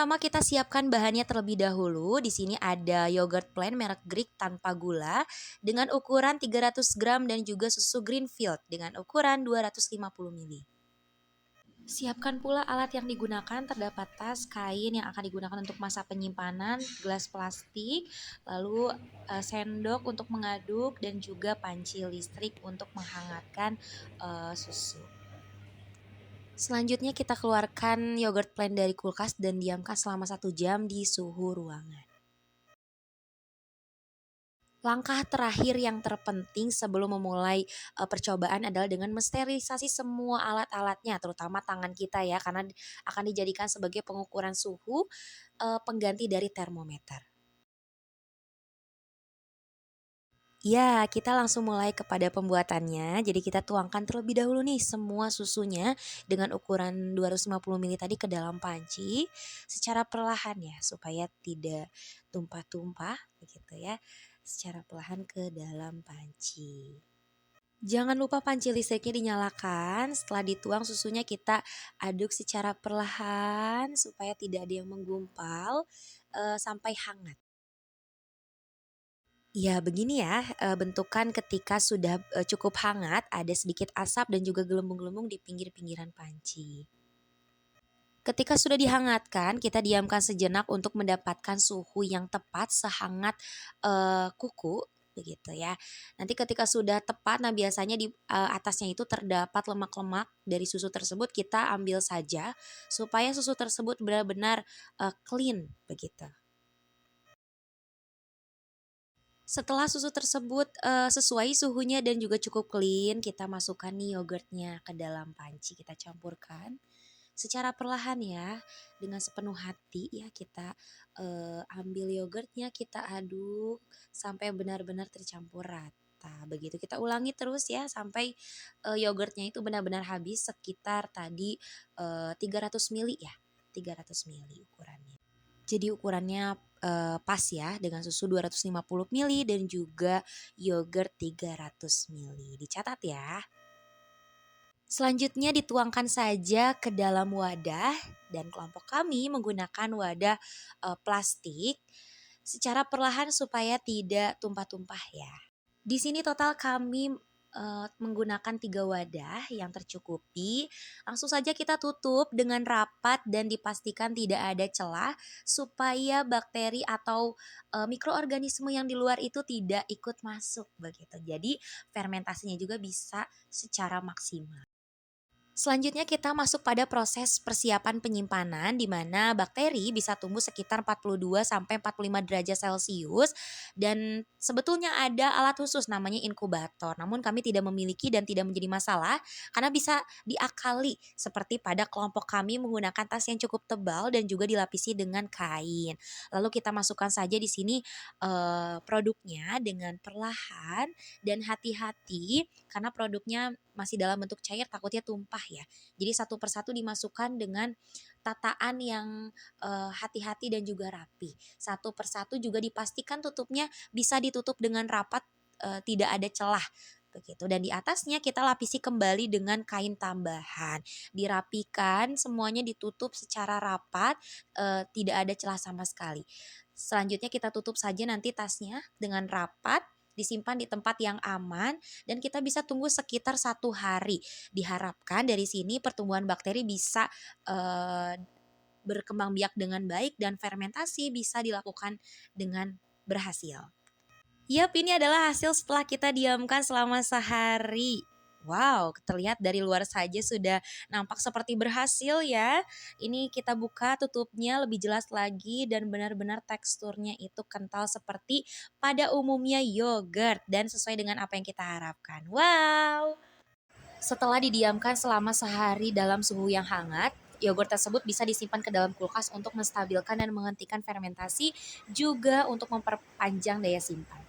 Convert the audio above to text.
Pertama kita siapkan bahannya terlebih dahulu. Di sini ada yogurt plain merek Greek tanpa gula dengan ukuran 300 gram dan juga susu Greenfield dengan ukuran 250 ml. Siapkan pula alat yang digunakan, terdapat tas, kain yang akan digunakan untuk masa penyimpanan, gelas plastik, lalu sendok untuk mengaduk dan juga panci listrik untuk menghangatkan susu. Selanjutnya kita keluarkan yogurt plain dari kulkas dan diamkan selama 1 jam di suhu ruangan. Langkah terakhir yang terpenting sebelum memulai percobaan adalah dengan mensterilisasi semua alat-alatnya, terutama tangan kita ya, karena akan dijadikan sebagai pengukuran suhu, pengganti dari termometer. Ya, kita langsung mulai kepada pembuatannya. Jadi kita tuangkan terlebih dahulu nih semua susunya dengan ukuran 250 ml tadi ke dalam panci secara perlahan ya, supaya tidak tumpah-tumpah begitu ya. Secara perlahan ke dalam panci. Jangan lupa panci listriknya dinyalakan. Setelah dituang susunya kita aduk secara perlahan supaya tidak ada yang menggumpal sampai hangat. Ya begini ya, bentukan ketika sudah, cukup hangat, ada sedikit asap dan juga gelembung-gelembung di pinggir-pinggiran panci. Ketika sudah dihangatkan, kita diamkan sejenak untuk mendapatkan suhu yang tepat sehangat, kuku, begitu ya. Nanti ketika sudah tepat, nah biasanya di, atasnya itu terdapat lemak-lemak dari susu tersebut, kita ambil saja supaya susu tersebut benar-benar, clean, begitu. Setelah susu tersebut, sesuai suhunya dan juga cukup clean, kita masukkan nih yogurtnya ke dalam panci, kita campurkan secara perlahan ya, dengan sepenuh hati ya kita, ambil yogurtnya, kita aduk sampai benar-benar tercampur rata, begitu. Kita ulangi terus ya sampai, yogurtnya itu benar-benar habis sekitar tadi, 300 mili ya, 300 mili ukurannya. Jadi ukurannya, pas ya dengan susu 250 mili dan juga yogurt 300 mili. Dicatat ya. Selanjutnya dituangkan saja ke dalam wadah dan kelompok kami menggunakan wadah, plastik secara perlahan supaya tidak tumpah-tumpah ya. Di sini total kami, menggunakan 3 wadah yang tercukupi. Langsung saja kita tutup dengan rapat dan dipastikan tidak ada celah supaya bakteri atau, mikroorganisme yang di luar itu tidak ikut masuk begitu. Jadi fermentasinya juga bisa secara maksimal. Selanjutnya kita masuk pada proses persiapan penyimpanan di mana bakteri bisa tumbuh sekitar 42 sampai 45 derajat Celcius dan sebetulnya ada alat khusus namanya inkubator. Namun kami tidak memiliki dan tidak menjadi masalah karena bisa diakali seperti pada kelompok kami menggunakan tas yang cukup tebal dan juga dilapisi dengan kain. Lalu kita masukkan saja di sini produknya dengan perlahan dan hati-hati karena produknya masih dalam bentuk cair takutnya tumpah ya. Jadi satu persatu dimasukkan dengan tataan yang hati-hati dan juga rapi. Satu persatu juga dipastikan tutupnya bisa ditutup dengan rapat, tidak ada celah begitu dan di atasnya kita lapisi kembali dengan kain tambahan. Dirapikan semuanya ditutup secara rapat, tidak ada celah sama sekali. Selanjutnya kita tutup saja nanti tasnya dengan rapat, disimpan di tempat yang aman dan kita bisa tunggu sekitar 1 hari. Diharapkan dari sini pertumbuhan bakteri bisa berkembang biak dengan baik dan fermentasi bisa dilakukan dengan berhasil. Yap, ini adalah hasil setelah kita diamkan selama sehari. Wow, terlihat dari luar saja sudah nampak seperti berhasil ya. Ini kita buka tutupnya lebih jelas lagi dan benar-benar teksturnya itu kental seperti pada umumnya yogurt dan sesuai dengan apa yang kita harapkan. Wow. Setelah didiamkan selama sehari dalam suhu yang hangat, yogurt tersebut bisa disimpan ke dalam kulkas untuk menstabilkan dan menghentikan fermentasi juga untuk memperpanjang daya simpan.